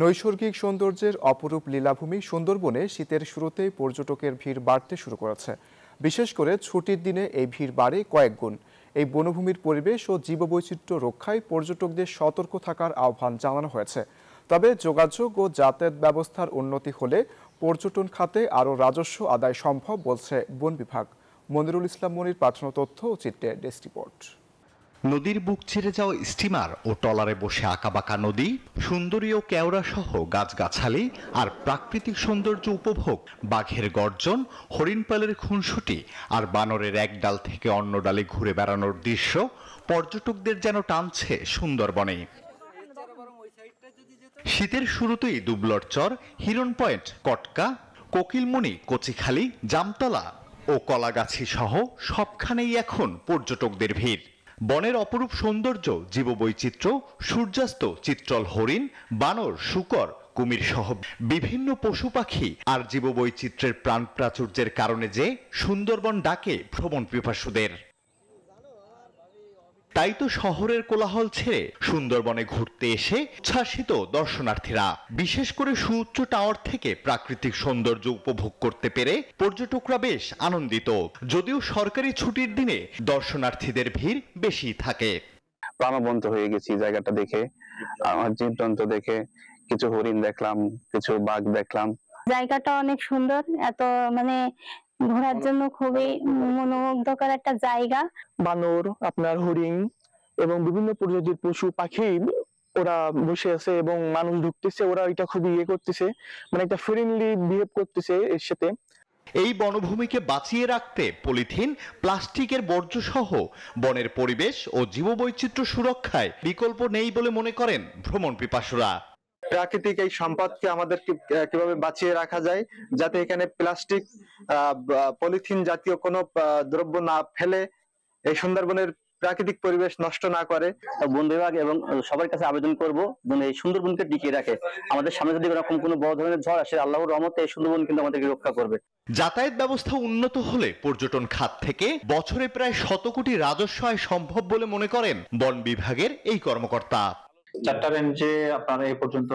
নৈসর্গিক সৌন্দর্যের অপরূপ লীলাভূমি সুন্দরবনে শীতের শুরুতেই পর্যটকের ভিড় বাড়তে শুরু করেছে। বিশেষ করে ছুটির দিনে এই ভিড় বাড়ে কয়েক গুণ। এই বনভূমির পরিবেশ ও জীববৈচিত্র্য রক্ষায় পর্যটকদের সতর্ক থাকার আহ্বান জানানো হয়েছে। তবে যোগাযোগ ও যাতায়াত ব্যবস্থার উন্নতি হলে পর্যটন খাতে আরও রাজস্ব আদায় সম্ভব বলছে বন বিভাগ। মনিরুল ইসলাম মনির পাঠানো তথ্য ও চিত্রে ডেস্ক রিপোর্ট। নদীর বুক ছেড়ে যাওয়া স্টিমার ও ট্রলারে বসে আঁকাবাঁকা নদী, সুন্দরী ও কেওড়া সহ গাছগাছালি আর প্রাকৃতিক সৌন্দর্য উপভোগ, বাঘের গর্জন, হরিণপালের খুনসুটি আর বানরের এক ডাল থেকে অন্য ডালে ঘুরে বেড়ানোর দৃশ্য পর্যটকদের যেন টানছে সুন্দরবনে। শীতের শুরুতেই দুবলরচর, হিরন পয়েন্ট, কটকা, কোকিলমুনি, কচিখালি, জামতলা ও কলাগাছি সহ সবখানেই এখন পর্যটকদের ভিড়। বনের অপরূপ সৌন্দর্য, জীববৈচিত্র্য, সূর্যাস্ত, চিত্রল হরিণ, বানর, শূকর, কুমির সহ বিভিন্ন পশু পাখি আর জীববৈচিত্র্যের প্রাণ প্রাচুর্যের কারণে যে সুন্দরবন ডাকে ভ্রমণ পিপাসুদের। তাই তো শহরের কোলাহল ছেড়ে সুন্দরবনে ঘুরতে এসে উচ্ছ্বাসিত দর্শনার্থীরা। বিশেষ করে সুউচ্চ টাওয়ার থেকে প্রাকৃতিক সৌন্দর্য উপভোগ করতে পেরে পর্যটকরা বেশ আনন্দিত। যদিও সরকারি ছুটির দিনে দর্শনার্থীদের ভিড় বেশি থাকে। প্রাণবন্ত হয়ে গেছি জায়গাটা দেখে, আমার জীবজন্তু দেখে, কিছু হরিণ দেখলাম, কিছু বাঘ দেখলাম। জায়গাটা অনেক সুন্দর, এত ঘোরার জন্য খুবই মনোমুগ্ধকর একটা জায়গা। বানর, আপনার হরিণ এবং বিভিন্ন প্রজাতির পশু পাখি ওরা বসে আছে এবং মানুষ ঢুকতেছে, ওরা এটা খুবই করতেছে, একটা ফ্রেন্ডলি বিহেভ করতেছে এর সাথে। এই বনভূমিকে বাঁচিয়ে রাখতে পলিথিন, প্লাস্টিকের বর্জ্য সহ বনের পরিবেশ ও জীববৈচিত্র্য সুরক্ষায় বিকল্প নেই বলে মনে করেন ভ্রমণ পিপাসুরা। প্রাকৃতিক এই সম্পদকে আমাদের কিভাবে বাঁচিয়ে রাখা যায়, যাতে এখানে প্লাস্টিক, পলিথিন জাতীয় কোনো দ্রব্য না ফেলে এই সুন্দরবনের প্রাকৃতিক পরিবেশ নষ্ট না করে। বন বিভাগ এবং সবার কাছে আবেদন করব যেন এই সুন্দরবনকে টিকিয়ে রাখে। আমাদের সামনে যদি এরকম কোনো বড় ধরনের ঝড় আসে, আল্লাহর রহমতে এই সুন্দরবন কিন্তু আমাদেরকে রক্ষা করবে। যাতায়াত ব্যবস্থা উন্নত হলে পর্যটন খাত থেকে বছরে প্রায় 100 কোটি রাজস্ব আয় সম্ভব বলে মনে করেন বন বিভাগের এই কর্মকর্তা। 4টা রেঞ্জে আপনার এই পর্যন্ত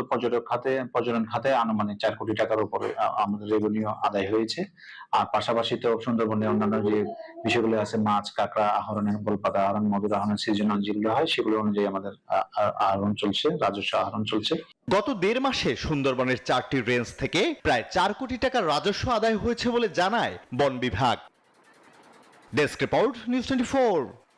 পর্যটন খাতে আনুমানিক 4 কোটি টাকার উপরে আমাদের রেভিনিউ আদায় হয়েছে। আর পাশাপাশি তো সুন্দরবনে অন্যান্য যে বিষয়গুলো আছে, মাছ, কাঁকড়া আহরণের, গোলপাতা আহরণ, মধুর আহরণ, সিজনাল যেগুলো হয় সেগুলো অনুযায়ী আমাদের আহরণ চলছে, রাজস্ব আহরণ চলছে। গত 1.5 মাসে সুন্দরবনের 4টি রেঞ্জ থেকে প্রায় 4 কোটি টাকার রাজস্ব আদায় হয়েছে বলে জানায় বন বিভাগ। Desk report, news 24।